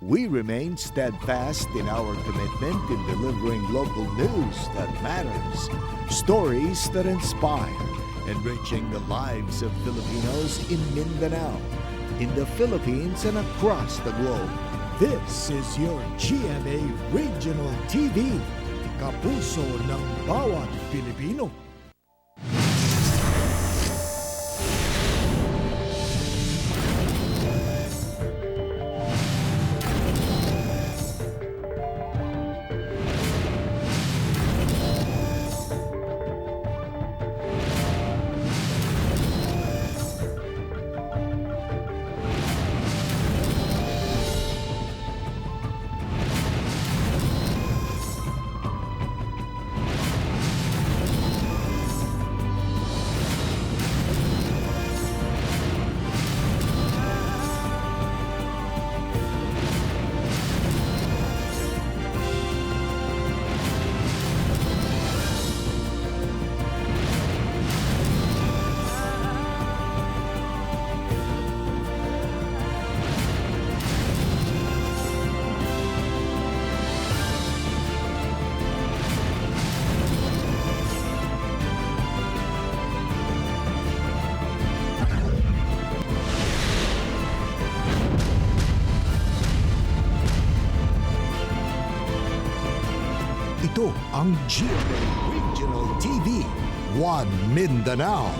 We remain steadfast in our commitment in delivering local news that matters, stories that inspire, enriching the lives of Filipinos in Mindanao, in the Philippines and across the globe. This is your GMA Regional TV, kapuso ng bawat Pilipino. Ito ang GMA Regional TV, One Mindanao.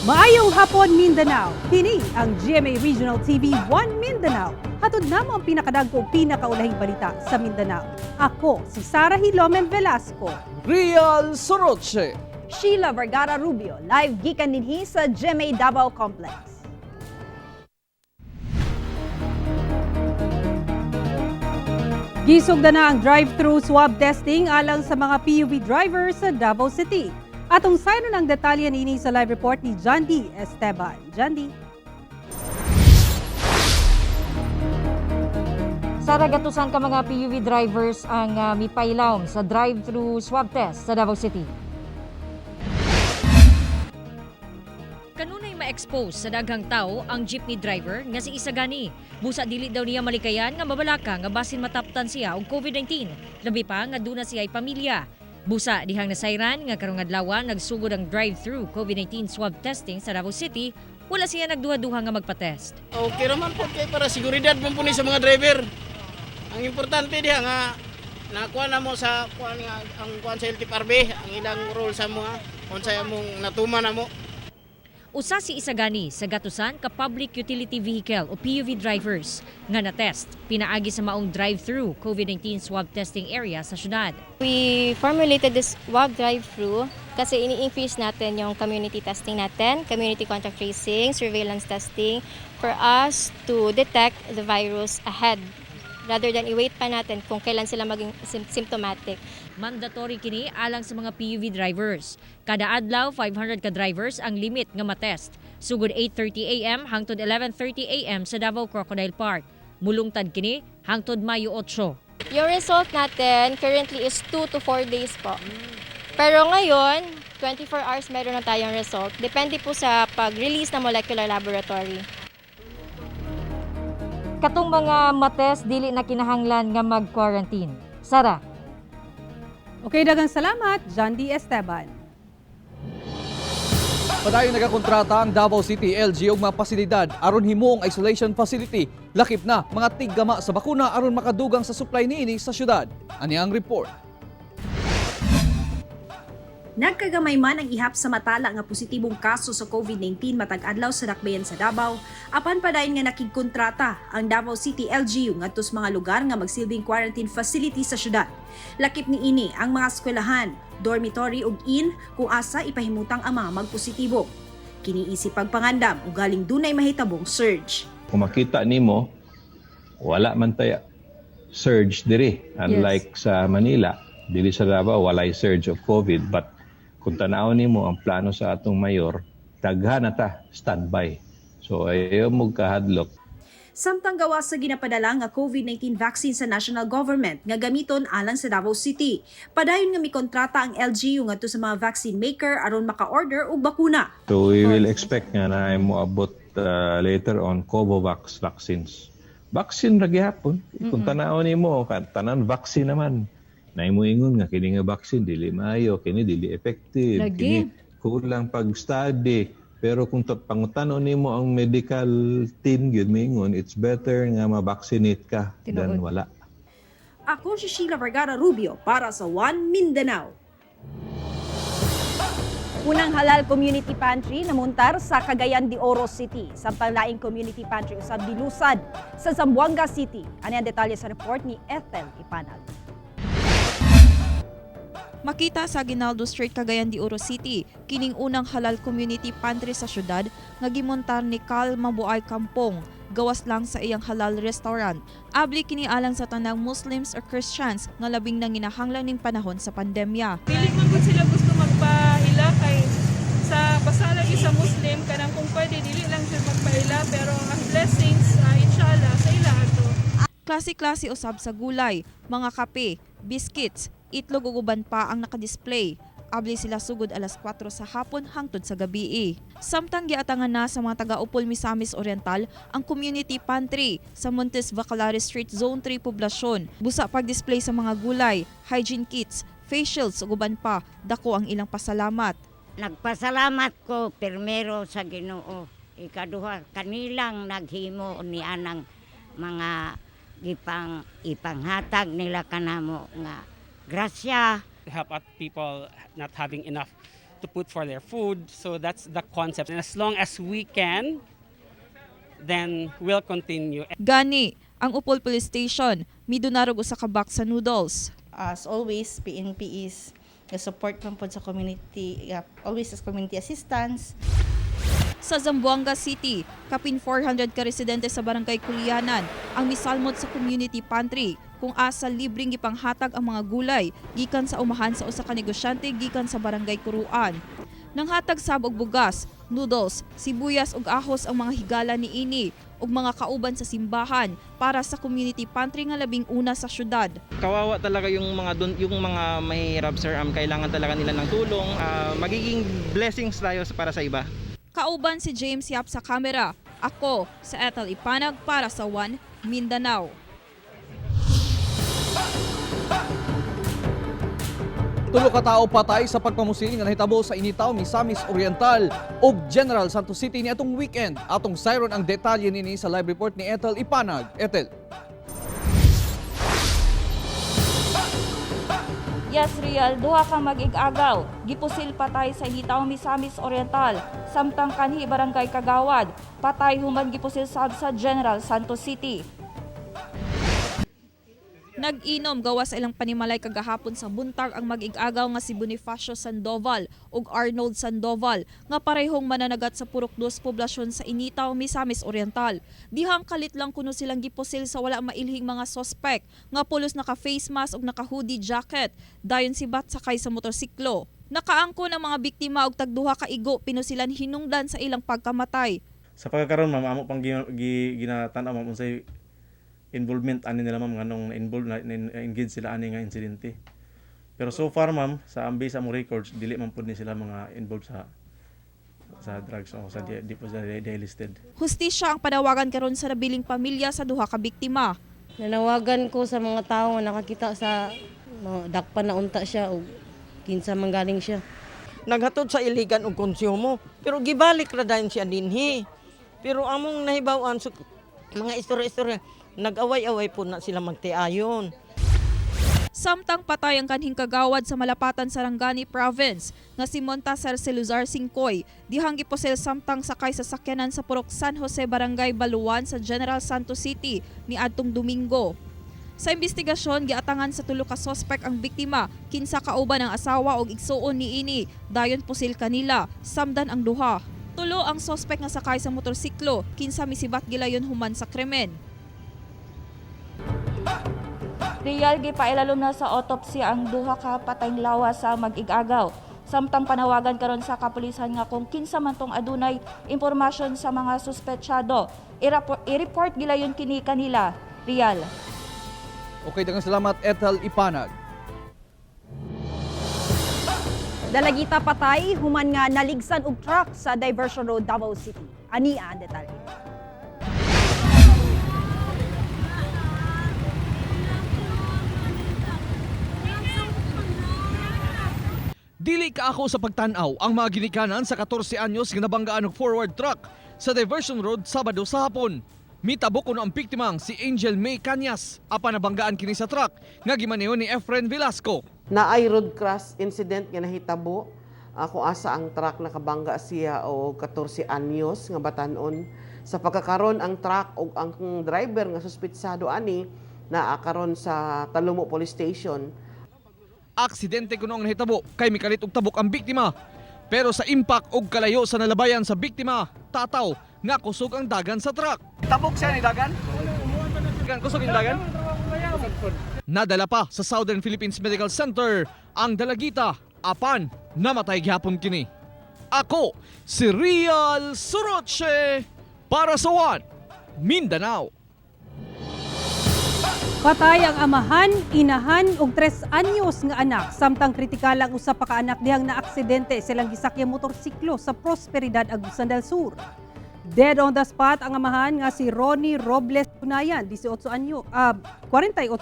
Maayong hapon Mindanao. Kini ang GMA Regional TV One Mindanao. Hatod namo ang pinakadagko pinakaulahing balita sa Mindanao. Ako si Sara Hilomen Velasco. Rial Soroche. Sheila Vergara Rubio, live gikan dinhi sa GMA Davao Complex. Gisugda na ang drive-thru swab testing alang sa mga PUV drivers sa Davao City. Atong sayno ng detalye nini sa live report ni John D. Esteban. John D. Sara, gatusan ka mga PUV drivers ang mipailawom sa drive-thru swab test sa Davao City. Kanunay ma-expose sa daghang tao ang jeepney driver nga si Isagani. Busa dili daw niya malikayan nga mabalaka nga basin mataptan siya og COVID-19. Labi pa nga duna siya ay pamilya. Busa dihang nasayran nga karong adlaw nagsugod ang drive-thru COVID-19 swab testing sa Davao City, wala siya nagduha-duha nga magpa-test. Okay raman po kay para seguridad mo po ni sa mga driver. Ang importante diha nga nakuha na mo sa kuan nga ang kuan sa LTFRB ang ilang rule sa mga unsay among natuman na mo. Usa si Isagani sa gatusan ka Public Utility Vehicle o PUV drivers nga na-test pinaagi sa maong drive-thru COVID-19 swab testing area sa syudad. We formulated this swab drive-thru kasi ini-increase natin yung community testing natin, community contact tracing, surveillance testing for us to detect the virus ahead rather than i-wait pa natin kung kailan sila maging symptomatic. Mandatory kini alang sa mga PUV drivers. Kada adlaw 500 ka drivers ang limit nga matest. Sugod 8:30 AM hangtod 11:30 AM sa Davao Crocodile Park. Mulungtad kini hangtod Mayo 8. Yung result natin currently is 2 to 4 days po. Pero ngayon, 24 hours meron na tayong result. Depende po sa pag-release ng molecular laboratory. Katong mga matest dili na kinahanglan nga mag-quarantine. Sara. Okay, dagang salamat, John D. Esteban. Padayon nagakontrata ang Davao City LG og mga pasilidad aron himuong isolation facility. Lakip na mga tiggama sa bakuna aron makadugang sa supply niini sa syudad. Ani ang report. Nagkagamay man ang ihap sa matala nga positibong kaso sa COVID-19 matag adlaw sa dakbayan sa Davao, apan padayon nga nakigkontrata ang Davao City LGU ngadto sa mga lugar nga magsilbing quarantine facility sa syudad. Lakip ni ini ang mga eskwelahan, dormitory ug inn kung asa ipahimutang ang mga magpositibo. Kiniisip pagpangandam ug galing dunay mahitabong surge. Kung makita nimo, wala man tay surge diri. Unlike sa Manila, dili sa Davao walay surge of COVID, but kung tanaw nimo ang plano sa atong mayor, daghan na ta standby. So ayaw mo kahadlok. Samtang gawas sa ginapadala nga COVID-19 vaccine sa national government nga gamiton alang sa Davao City. Padayon nga mikontrata ang LGU ngadto sa mga vaccine maker aron maka-order og bakuna. So we will expect nga na mo abot later on Covovax vaccines. Vaccine ra gyapon. Kung tanaw nimo tanan vaccine naman. Nay mo ingon nga kini nga vaccine dili maayo, kini dili effective, kini kulang pag-study. Pero kung pangutanon nimo ang medical team gyud mingon, it's better nga ma-vaccinate ka than wala. Ako si Sheila Vergara Rubio para sa One Mindanao. Unang halal community pantry namuntar sa Cagayan de Oro City. Samtang laing community pantry usab dilusad sa Zamboanga City. Ano ang detalye sa report ni Ethel Ipanag. Makita sa Aguinaldo Street, Cagayan de Oro City, kining unang halal community pantry sa syudad nga gimontar ni Cal Mabuay Kampong, gawas lang sa iyang halal restaurant. Abli kini alang sa tanang Muslims or Christians nga labing nang ginahanglan ning panahon sa pandemya. Dili man gud sila gusto magpaila kay sa basala sa Muslim kanang kung pwede dili lang sila magpaila pero ang blessings inshallah sa ila ato. Klase-klase usab sa gulay, mga kape, biscuits, itlog ug uban pa ang nakadisplay. Abli sila sugod alas 4 sa hapon hangtod sa gabi. Samtang giatangan na sa mga taga-Upol Misamis Oriental ang community pantry sa Montes Bacolari Street Zone 3 poblasyon. Busa pag-display sa mga gulay, hygiene kits, facials ug uban pa, dako ang ilang pasalamat. Nagpasalamat ko primero sa Ginoo. Ikaduha kanilang naghimo ni anang mga ipanghatag nila kanamo nga grasya. Help out people not having enough to put for their food. So that's the concept. And as long as we can, then we'll continue. Gani, ang Upol Police Station, midunarog usa ka box sa noodles. As always, PNP is the support man po sa community, always as community assistance. Sa Zamboanga City, kapin 400 ka residente sa Barangay Kulianan ang misalmot sa community pantry kung asa libreng gipanghatag ang mga gulay gikan sa umahan sa usa ka negosyante gikan sa Barangay Kuruan. Nanghatag sab og bugas, noodles, sibuyas ug ahos ang mga higala niini ug mga kauban sa simbahan para sa community pantry nga labing una sa syudad. Kawawa talaga yung mga mahirap, sir. Kailangan talaga nila ng tulong. Magiging blessings tayo para sa iba. Kauban si James Yap sa kamera. Ako sa Ethel Ipanag para sa One Mindanao. Tulo ka tao patay sa pagpamusil nga nahitabo sa Initaw, Misamis Oriental ug General Santos City ni atong weekend. Atong sayron ang detalye nini sa live report ni Ethel Ipanag. Ethel. Yes, Real, duha ka mag-ig-agaw. Gipusil patay sa Initaw, Misamis Oriental. Samtang kanhi Barangay Kagawad, patay human gipusil sa General Santos City. Nag-inom gawas sa ilang panimalay kagahapon sa buntag ang mag-ig-agaw nga si Bonifacio Sandoval ug Arnold Sandoval nga parehong mananagat sa Purok 2 poblasyon sa Initaw, Misamis Oriental. Dihang kalit lang kuno silang gipusil sa wala mailhing mga sospek nga pulos naka-face mask ug naka-hoodie jacket. Dayon si bat sakay sa motorsiklo. Nakaangko ng mga biktima og tagduha ka igo pinusilan hinungdan sa ilang pagkamatay. Sa pagkakaroon ma'am, amo pang ginatanaw ma'am unsay involvement ani nila ma'am nganong involved na engage sila ani nga insidente. Pero so far ma'am sa ambi sa mo records dili man pud ni sila mga involved sa drugs o sa di po sa listed. Hustisya ang panawagan karon sa nabiling pamilya sa duha ka biktima. Nanawagan ko sa mga tao nga nakakita sa dakpan na unta siya o kinsa man galing siya. Naghatod sa iligan og konsumo pero gibalik ra dayon siya dinhi. Pero among nahibaw-an so, mga istorya-istorya nag-away-away po na sila magtiayon. Samtang patay ang kanhing kagawad sa Malapatan, Sarangani Province nga si Montasar Celuzar Singkoy, dihang giposel samtang sakay sa sakyanan sa Purok San Jose Barangay Baluan sa General Santos City ni adtong Domingo. Sa investigasyon, giatangan sa tulo ka sospek ang biktima, kinsa kauban ang asawa og igsuon niini, dayon pusil kanila, samdan ang duha. Tulo ang sospek nga sakay sa motorsiklo, kinsa misibat gilayon human sa krimen. Real, gipailalom na sa autopsy ang duha ka patayng lawas sa mag-ig-agaw. Samtang panawagan karon sa kapulisan nga kung kinsa man tong adunay impormasyon sa mga suspetsyado, i-report gilayon kini kanila. Real. Okay, daghang salamat Ethel Ipanag. Dalagita patay, human nga naligsan og truck sa Diversion Road, Davao City. Ania ang detalye. Dili ka ako sa pagtanaw ang mga ginikanan sa 14 anyos nga nabanggaan og forward truck sa Diversion Road Sabado sa hapon. Mitabok kuno ang biktimang si Angel May Cañas apan nabanggaan kini sa truck nga gimaneho ni Efren Velasco. Naay road crash incident nga nahitabo kung asa ang truck nakabangga siya og 14 anyos nga batan-on. Sa pagkakaron ang truck ug ang driver nga suspitsado ani naa karon sa Talumo Police Station. Aksidente kuno ang nahitabo kay mikalit og tabok ang biktima. Pero sa impact og kalayo sa nalabayan sa biktima, tataw nga kusog ang dagan sa truck. Tabok siya ni dagan? Kusog yung dagan? Nadala pa sa Southern Philippines Medical Center ang dalagita apan namatay gihapon kini. Ako si Real Soroche para sa One Mindanao. Patay ang amahan, inahan ug 3 anyos nga anak samtang kritikal ang usa pa ka anak dihang naaksidente silang gisakyang motorsiklo sa Prosperidad, Agusan del Sur. Dead on the spot ang amahan nga si Ronnie Robles Gunayan, 48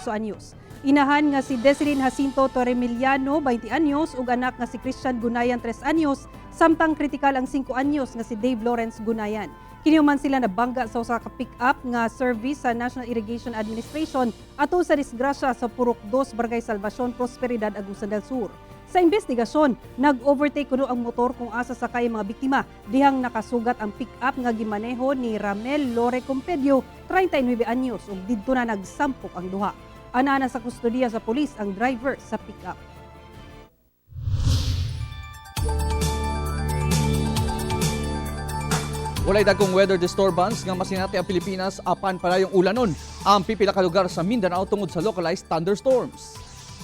anyos. Inahan nga si Desireen Jacinto Torremiliano, 20 anyos ug anak nga si Christian Gunayan, 3 anyos, samtang kritikal ang 5 anyos nga si Dave Lawrence Gunayan. Kinihuman sila nabangga sa usa ka pick-up nga service sa National Irrigation Administration ato sa disgrasya sa Purok 2, Barangay Salvacion, Prosperidad, Agusan del Sur. Sa investigasyon, nag-overtake kuno ang motor kung asa sakay mga biktima dihang nakasugat ang pick-up nga gimaneho ni Ramel Lore Compedio, 39 anyos ug didto na nagsampok ang duha. Ana sa kustodiya sa pulis ang driver sa pick-up. Walay dagkong weather disturbance nga masinati ang Pilipinas apan palayong ulanon ang pipila ka lugar sa Mindanao tungod sa localized thunderstorms.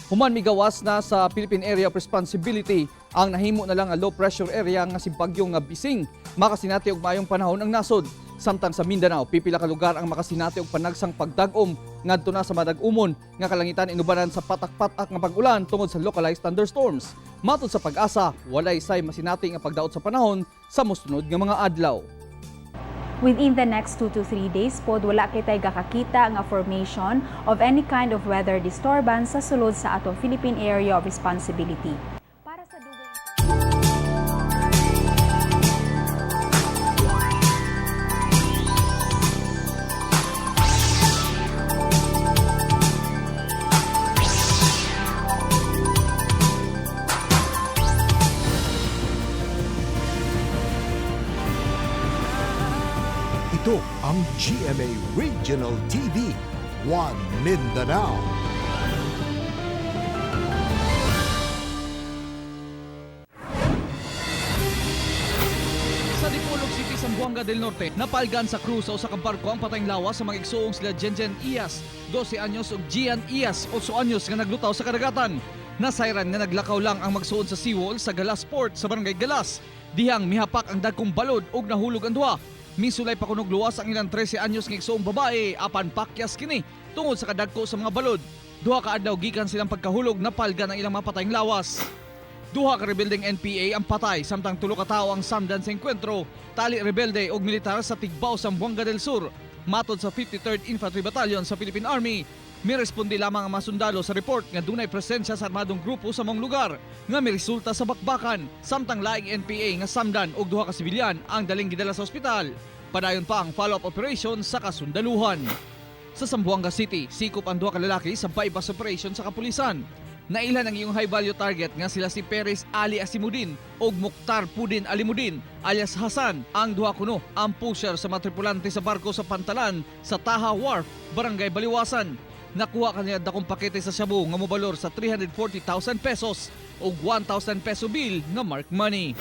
Human migawas na sa Philippine Area of Responsibility ang nahimo na lang nga low pressure area nga si bagyong nga Bising. Makasinati og maayong panahon ang nasod. Samtang sa Mindanao pipila ka lugar ang makasinati og panagsang pagdag-om ngadto na sa madag-umon nga kalangitan inubanan sa patak-patak nga pag-ulan tungod sa localized thunderstorms. Matod sa Pag-asa, walay say masinati nga pagdaot sa panahon sa mosunod nga mga adlaw. Within the next 2 to 3 days pod wala kitay gakakita nga formation of any kind of weather disturbance sa sulod sa atong Philippine Area of Responsibility. Para sa Ito ang GMA Regional TV, One Mindanao. Sa Dipolog City, Zamboanga del Norte, napalgan sa crew sa usa ka barko ang patayng lawas sa mga igsuong sila Jenjen Iyas, 12 anyos ug Gian Iyas, 8 anyos nga naglutaw sa kadagatan. Nasayran nga naglakaw lang ang magsuon sa seawall sa Galas Port sa Barangay Galas. Dihang mihapak ang dagkong balod ug nahulog ang duha. Minsulay pa kunog luwas ang ilang 13 anyos nga igsuong babae apan pakyas kini tungod sa kadagko sa mga balod. Duha ka adlaw gikan silang pagkahulog napalgan ang ilang mga patayng lawas. Duha ka rebeldeng NPA ang patay samtang 3 ka tawo ang samdan sa enkwentro. Tali rebelde og militar sa Tigbao, Zamboanga del Sur. Matod sa 53rd Infantry Battalion sa Philippine Army, mirespondi lamang ang mga sundalo sa report nga dunay presensya sa armadong grupo sa mong lugar nga miresulta sa bakbakan. Samtang laing NPA nga samdan og duha ka sibilyan ang daling gidala sa ospital. Padayon pa ang follow-up operation sa kasundaluhan. Sa Zamboanga City, sikop ang duha ka lalaki sa bypass operation sa kapulisan. Nailan ang iyong high-value target nga sila si Perez Ali Asimudin o Mukhtar Pudin Alimudin alias Hasan. Ang duha kuno ang pusher sa mga tripulante sa barko sa Pantalan sa Taha Wharf, Barangay Baliwasan. Nakuha kanila dakong pakete sa shabu nga mobalor sa 340,000 pesos o 1,000 peso bill nga mark money.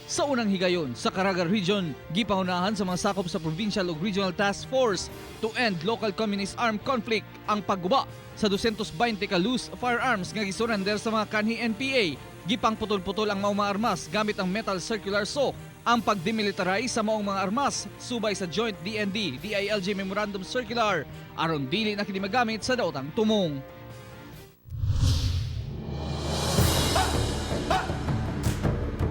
Sa unang higayon sa Caraga Region, gipangunahan sa mga sakop sa Provincial ug Regional Task Force to End Local Communist Armed Conflict ang pagguba sa 220 ka loose firearms nga gisurrender sa mga kanhi NPA Gipang putol-putol ang maong mga armas gamit ang metal circular saw. Ang pagdemilitarize sa maong mga armas subay sa Joint DND-DILG Memorandum Circular aron dili na kini magamit sa daotang tumong.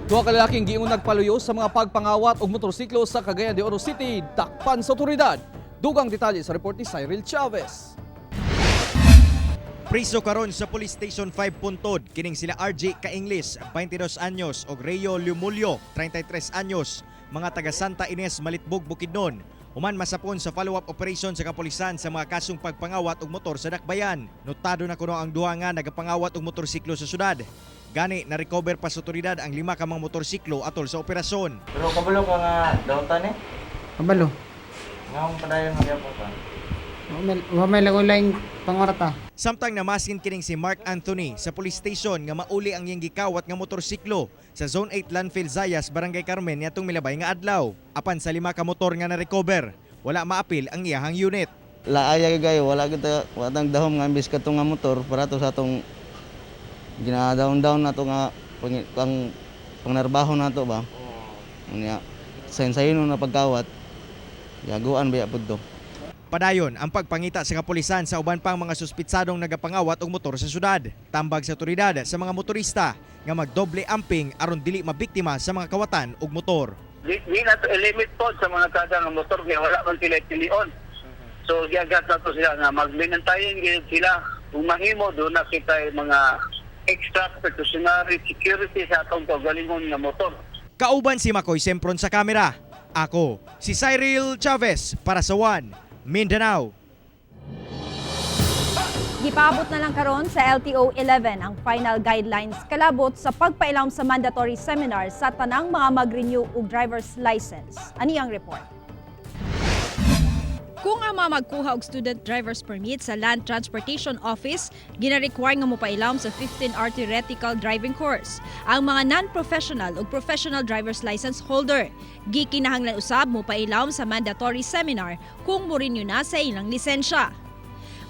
Duha ka lalaking giingon nagpaluyo sa mga pagpangawat og motorsiklo sa Cagayan de Oro City, dakpan sa otoridad. Dugang detalye sa report ni Cyril Chavez. Priso karon sa Police Station 5 Puntod kining sila RJ Kainglis, 22 anyos ug Rayo Lumulyo, 33 anyos, mga taga Santa Ines, Malitbog, Bukidnon. Human masapon sa follow-up operation sa kapulisan sa mga kasong pagpangawat og motor sa Dakbayan. Notado na kuno ang duha nga nagapangawat og motorsiklo sa syudad. Gani na-recover pa sa otoridad ang 5 ka mga motorsiklo atol sa operasyon. Pero kabalo ka nga daotan eh? Kabalo. Nga akong padayon nga po ka. May lagulayng pangorata. Samtang namaskin kining si Mark Anthony sa police station nga mauli ang iyang gikawat nga motorsiklo sa Zone 8 Landfill Zayas, Barangay Carmen niadtong milabay nga adlaw. Apan sa 5 ka motor nga na-recover, wala maapil ang iyahang unit. Laaya gayo wala kita watang dahom nga imbis katong nga motor para to sa atong ginadaon-daon na to nga pangnarbaho na to ba. Unya sayon-sayon na pagkawat. Yaguan biya pud to. Padayon ang pagpangita sa kapulisan sa uban pang mga suspitsadong nagapangawat og motor sa syudad. Tambag sa otoridad sa mga motorista nga magdoble amping aron dili mabiktima sa mga kawatan og motor. Di na to limit po sa mga kada ng motor kaya wala man sila pilion. So giagat na to sila nga magminantayin sila kung mahimo do na kita mga extra precautionary security sa atong kaugalingon nga motor. Kauban si Makoy Sempron sa kamera. Ako si Cyril Chavez para sa One Mindanao. Gipaabot na lang karon sa LTO 11 ang final guidelines kalabot sa pagpailawom sa mandatory seminar sa tanang mga mag-renew og driver's license. Ani ang report? Kung ang mga magkuha og student driver's permit sa Land Transportation Office, gina-require nga mopailawom sa 15-hour theoretical driving course. Ang mga non-professional ug professional driver's license holder, gikinahanglan usab mopailawom sa mandatory seminar kung mo-renew na sa ilang lisensya.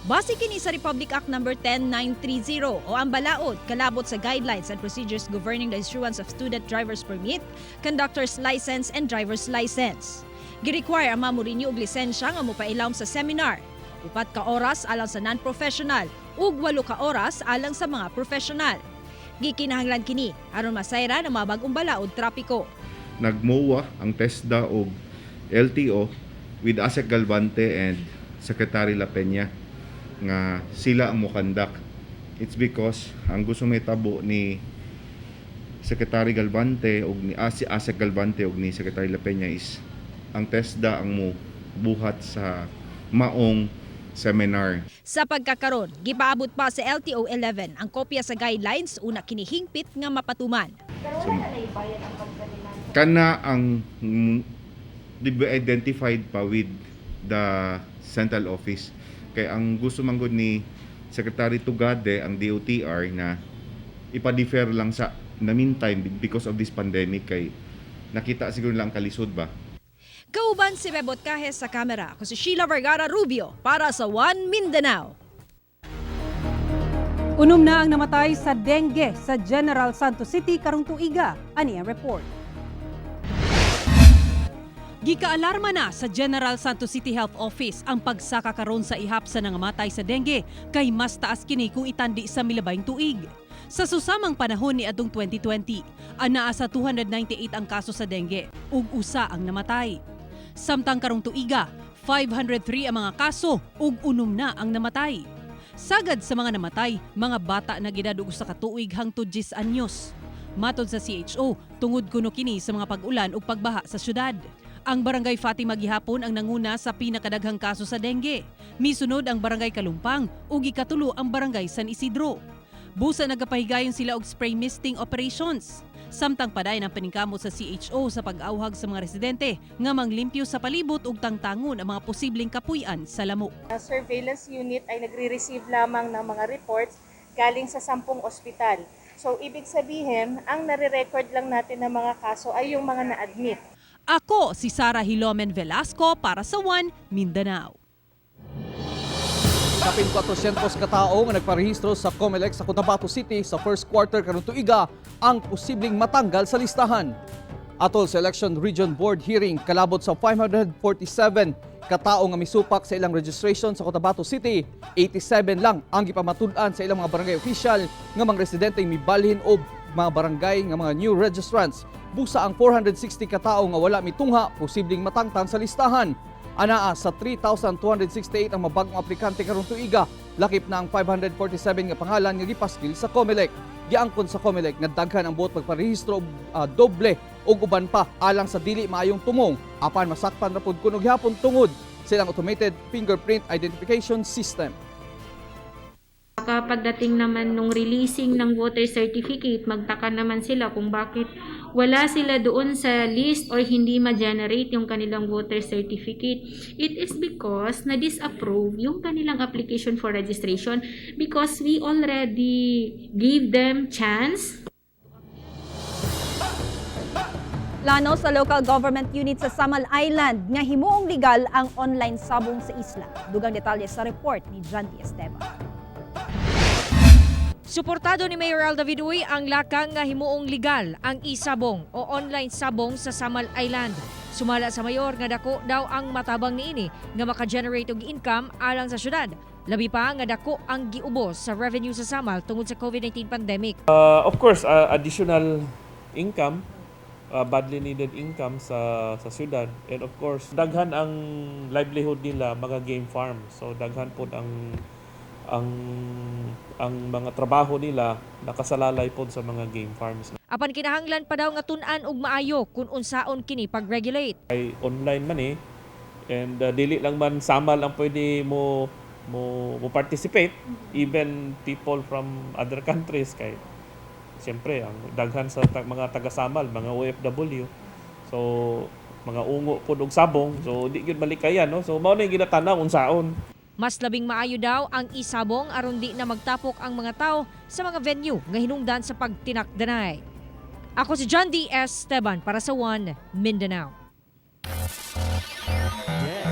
Base kini sa Republic Act No. 10930 o ang balaod kalabot sa guidelines and procedures governing the issuance of student driver's permit, conductor's license and driver's license. Gi-require ang mamurinyo og lisensya nga mopailawom sa seminar. 4 ka oras alang sa non-professional ug 8 ka oras alang sa mga professional. Gikinahanglan kini aron masayra ang mga bag-ong balaod trapiko. Nagmowa ang TESDA og LTO with ASEC Galvante and Secretary La Peña nga sila ang mokandak. It's because ang gusto may tabo ni Secretary Galvante og ni ASEC Galvante og ni Secretary La Peña is ang TESDA ang mo buhat sa maong seminar. Sa pagkakaron, gipaabot pa sa LTO 11 ang kopya sa guidelines una kinihingpit nga mapatuman. So, kana ang identified pa with the central office. Kay ang gusto manggod ni Secretary Tugade ang DOTR na ipa-defer lang sa na meantime because of this pandemic kay nakita siguro lang kalisod ba. Kauban si Bebot Cajes sa kamera. Ako si Sheila Vergara Rubio para sa One Mindanao. Unom na ang namatay sa dengue sa General Santos City karong tuiga. Ani ang report. Gikaalarma na sa General Santos City Health Office ang pagsaka karon sa ihap sa nangamatay sa dengue kay mas taas kini kung itandi sa milabayng tuig. Sa susamang panahon ni adtong 2020, anaa sa 298 ang kaso sa dengue ug usa ang namatay. Samtang karong tuiga, 503 ang mga kaso ug 6 na ang namatay. Sagad sa mga namatay, mga bata na gidad og usa ka tuig hangtod 10 anyos. Matod sa CHO, tungod kuno kini sa mga pag-ulan ug pagbaha sa syudad. Ang Barangay Fatima gihapon ang nanguna sa pinakadaghang kaso sa dengue. Misunod ang Barangay Kalumpang ug ikatulo ang Barangay San Isidro. Busa nagapahigayon sila og spray misting operations. Samtang padayon ang paningkamot sa CHO sa pag-awhag sa mga residente nga manglimpyo sa palibot ug tangtangon ang mga posibleng kapuy-an sa lamok. Ang surveillance unit ay nagre-receive lamang ng mga reports galing sa 10 ospital. So ibig sabihin, ang nare-record lang natin ng mga kaso ay yung mga na-admit. Ako si Sara Hilomen Velasco para sa One Mindanao. Kapin 400 katao nga nagparehistro sa COMELEC sa Cotabato City sa first quarter karong tuiga ang posibleng matanggal sa listahan. Atol sa Election Region Board hearing, kalabot sa 547 katao nga misupak sa ilang registration sa Cotabato City, 87 lang ang gipamatud-an sa ilang mga barangay official nga mga residente mibalhin o mga barangay nga mga new registrants. Busa ang 460 katao nga wala mitungha, posibleng matangtang sa listahan. Anaa sa 3,268 ang mabagong aplikante karong tuiga, lakip na ang 547 nga pangalan nga gipaskil sa COMELEC. Giangkon sa COMELEC nga daghan ang buot pagparehistro doble o uban pa alang sa dili maayong tumong apan masakpan ra pud kuno gihapon tungod silang automated fingerprint identification system. Pagdating naman nung releasing ng voter certificate, magtaka naman sila kung bakit wala sila doon sa list or hindi ma-generate yung kanilang voter certificate. It is because na-disapprove yung kanilang application for registration because we already gave them chance. Plano sa local government unit sa Samal Island nga himuong legal ang online sabong sa isla. Dugang detalye sa report ni John D. Esteban. Suportado ni Mayor Alda Viduy ang lakang nga himuong legal ang isabong o online sabong sa Samal Island. Sumala sa mayor nga dako daw ang matabang niini nga maka-generate og income alang sa syudad. Labi pa nga dako ang giubos sa revenue sa Samal tungod sa COVID-19 pandemic. Of course, additional income, badly needed income sa syudad. And of course, daghan ang livelihood nila mga game farm. So daghan po ang mga trabaho nila nakasalalay pod sa mga game farms. Apan kinahanglan pa daw nga tun-an og maayo kung unsaon kini pag-regulate. Ay online man and dili lang man Samal ang pwede mo participate, even people from other countries kay siyempre ang daghan sa mga taga-Samal, mga OFW. So mga ungo pod og sabong, so di gyud malikayan, no? So mao na yung ginatanaw unsaon. Mas labing maayo daw ang isabong aron di na magtapok ang mga tao sa mga venue nga hinungdan sa pagtinakdanay. Ako si John D. Esteban para sa One Mindanao.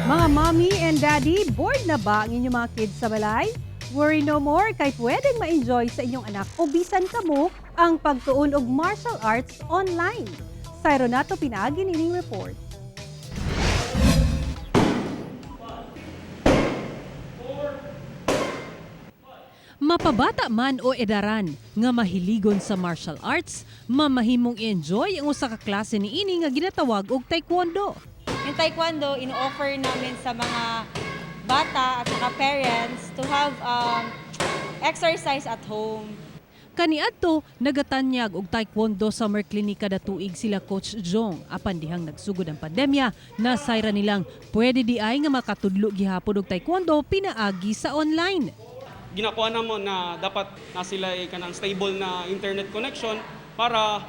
Mga mommy and daddy, bored na ba ang inyong mga kids sa balay? Worry no more kay pwedeng ma-enjoy sa inyong anak o bisan kamo ang pagtuon og martial arts online. Sa Ronato Pinagi nining report. Mapabata man o edaran nga mahiligon sa martial arts, mamahimong enjoy ang usa ka klase niini nga ginatawag og taekwondo. Yung taekwondo ino-offer namin sa mga bata at saka parents to have exercise at home. Kaniadto nagatanyag og taekwondo summer clinic kada tuig sila Coach Jong. Apan dihang nagsugod ang pandemya, nasayra nilang pwede di ay nga makatudlo gihapon og taekwondo pinaagi sa online. Ginakuha na mo na dapat na sila kanang stable na internet connection para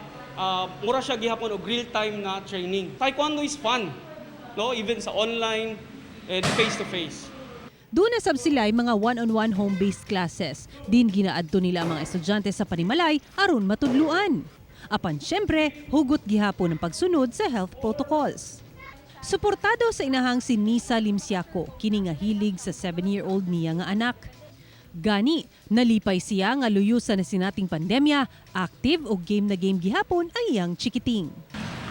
mura siya gihapon og real time na training. Taekwondo is fun, no? Even sa online and face to face. Doon na sab sila ay mga one-on-one home-based classes. Din ginaadto nila ang mga estudyante sa panimalay aron matudluan. Apan syempre, hugot gihapon ang pagsunod sa health protocols. Suportado sa inahang si Nisa Limsiaco, kini nga hilig sa 7-year-old niya nga anak. Gani, nalipay siya nga luyusan na sinating pandemya, active o game na game gihapon ang iyang chikiting.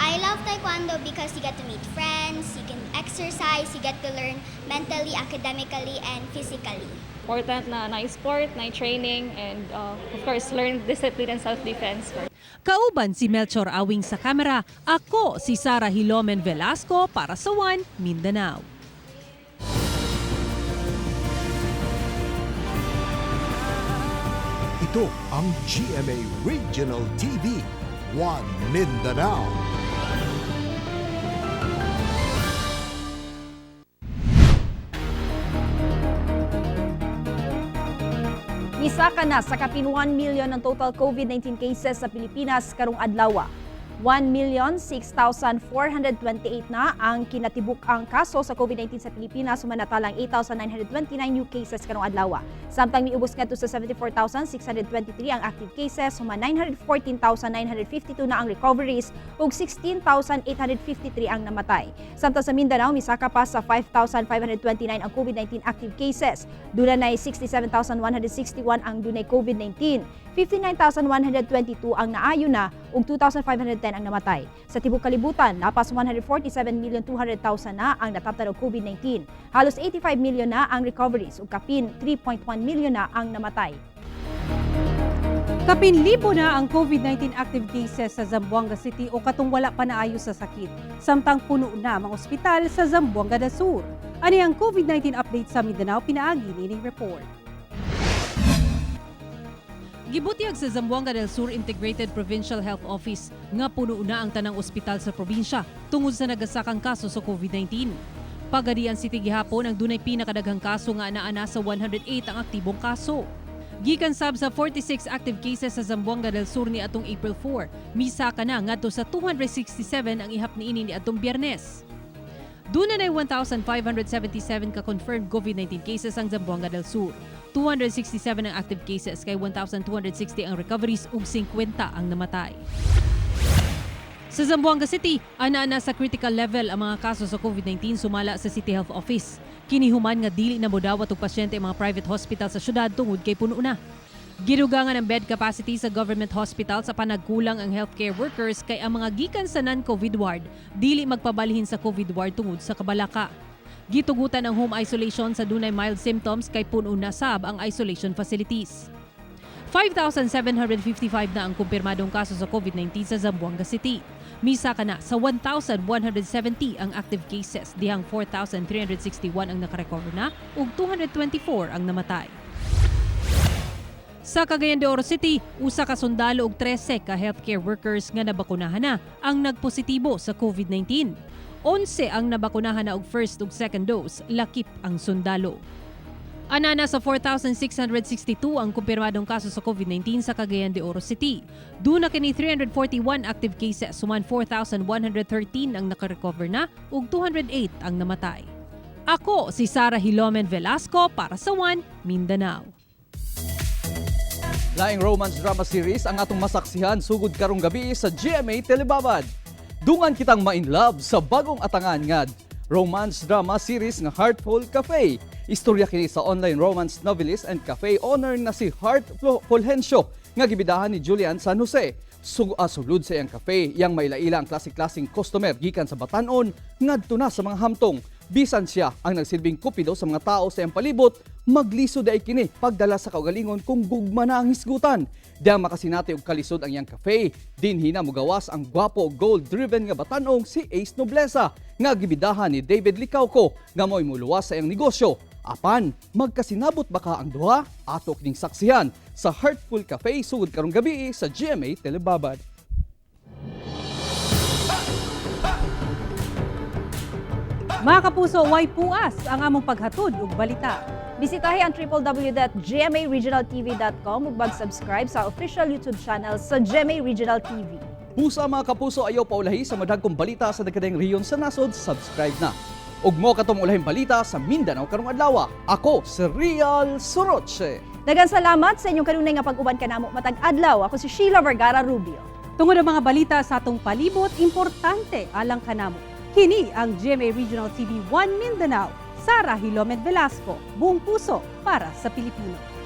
I love taekwondo because you get to meet friends, you can exercise, you get to learn mentally, academically, and physically. Important na sport, na training, and of course, learn discipline and self-defense. Kauban si Melchor Awing sa kamera, ako si Sara Hilomen Velasco para sa One Mindanao. Ito ang GMA Regional TV, One Mindanao. Isa ka na sa kapin 1 million ang total COVID-19 cases sa Pilipinas karong adlaw. 1,06,428 na ang kinatibuk-ang kaso sa COVID-19 sa Pilipinas, sumanatalang 8,929 new cases karong adlaw. Samtang miubos ngadto sa 74,623 ang active cases, suma 914,952 na ang recoveries ug 16,853 ang namatay. Samtang sa Mindanao, misaka pa sa 5,529 ang COVID-19 active cases. Dunay 67,161 ang dunay COVID-19. 59,122 ang naayo na ug 2,510 ang namatay. Sa tibok kalibutan, napas 147,200,000 na ang natabtan og COVID-19. Halos 85 milyon na ang recoveries ug kapin 3.1 milyon na ang namatay. Kapin libo na ang COVID-19 active cases sa Zamboanga City o katong wala pa naayo sa sakit. Samtang puno na mga ospital sa Zamboanga del Sur. Ani ang COVID-19 update sa Mindanao, pinaagi nining report. Gibutiag sa Zamboanga del Sur Integrated Provincial Health Office nga puno na ang tanang ospital sa probinsya tungod sa nagasakang kaso sa COVID-19. Pagadian City gihapon ang dunay pinakadaghang kaso nga anaa sa 108 ang aktibong kaso. Gikan sab sa 46 active cases sa Zamboanga del Sur ni atong April 4, misaka na ngadto sa 267 ang ihap niini ni atong Biyernes. Dunay 1,577 ka confirmed COVID-19 cases ang Zamboanga del Sur. 267 ang active cases kay 1,260 ang recoveries ug 50 ang namatay. Sa Zamboanga City, ana sa critical level ang mga kaso sa COVID-19 sumala sa City Health Office. Kinihuman nga dili na modawat og pasyente ang mga private hospital sa syudad tungod kay puno na. Gidugangan ang bed capacity sa government hospital sa panagkulang ang healthcare workers kay ang mga gikan sa non-COVID ward dili magpabalhin sa COVID ward tungod sa kabalaka. Gitugutan ang home isolation sa dunay mild symptoms kay puno na sab ang isolation facilities. 5,755 na ang kumpirmadong kaso sa COVID-19 sa Zamboanga City. Misaka na sa 1,170 ang active cases, dihang 4,361 ang nakarecover na ug 224 ang namatay. Sa Cagayan de Oro City, usa ka sundalo ug 13 ka healthcare workers nga nabakunahan na ang nagpositibo sa COVID-19. 11 ang nabakunahan na og first ug second dose, lakip ang sundalo. Anana sa 4,662 ang kumpirmadong kaso sa COVID-19 sa Cagayan de Oro City. Duna kini 341 active cases, suman 4,113 ang nakarecover na ug 208 ang namatay. Ako si Sarah Hilomen Velasco para sa One Mindanao. Laing romance drama series ang atong masaksihan sugod karong gabi sa GMA Telebabad. Dungan kitang ma-in-love sa bagong atangan nga romance drama series nga Heartful Cafe. Istorya kini sa online romance novelist and cafe owner na si Heart Fulgencio nga gibidahan ni Julian San Jose. Sulod sa iyang cafe, iyang mailaila ang klasik-klasing customer gikan sa Batanon ngadto na sa mga hamtong. Bisan siya ang nagsilbing kupido sa mga tao sa iyang palibot, magliso day kini pagdala sa kaugalingon kung gugma na ang hisgutan. Diyang makasinati og kalisod ang iyang cafe, dinhi na mugawas ang gwapo goal-driven nga batanong si Ace Nobleza nga gibidahan ni David Licauco nga mo'y muluwas sa iyang negosyo. Apan, magkasinabot baka ang duha? Atok ning saksihan sa Heartful Cafe sugod karong gabi sa GMA Telebabad. Mga kapuso, way puas ang among paghatod ug balita. Bisitahi ang www.gmaregionaltv.com ug mag-subscribe sa official YouTube channel sa GMA Regional TV. Pusa mga kapuso, ayaw paulahi sa madagkong balita sa daghang rehiyon sa nasod, subscribe na. Ug mo katong ulahing balita sa Mindanao karong adlaw. Ako si Real Soroche. Daghang salamat sa inyong kanunay nga pag-uban kanamo matag adlaw. Ako si Sheila Vergara Rubio. Tungod ang mga balita sa atong palibot, importante alang kanamo. Kini ang GMA Regional TV 1 Mindanao. Sarah Hilomen Velasco, buong puso para sa Pilipino.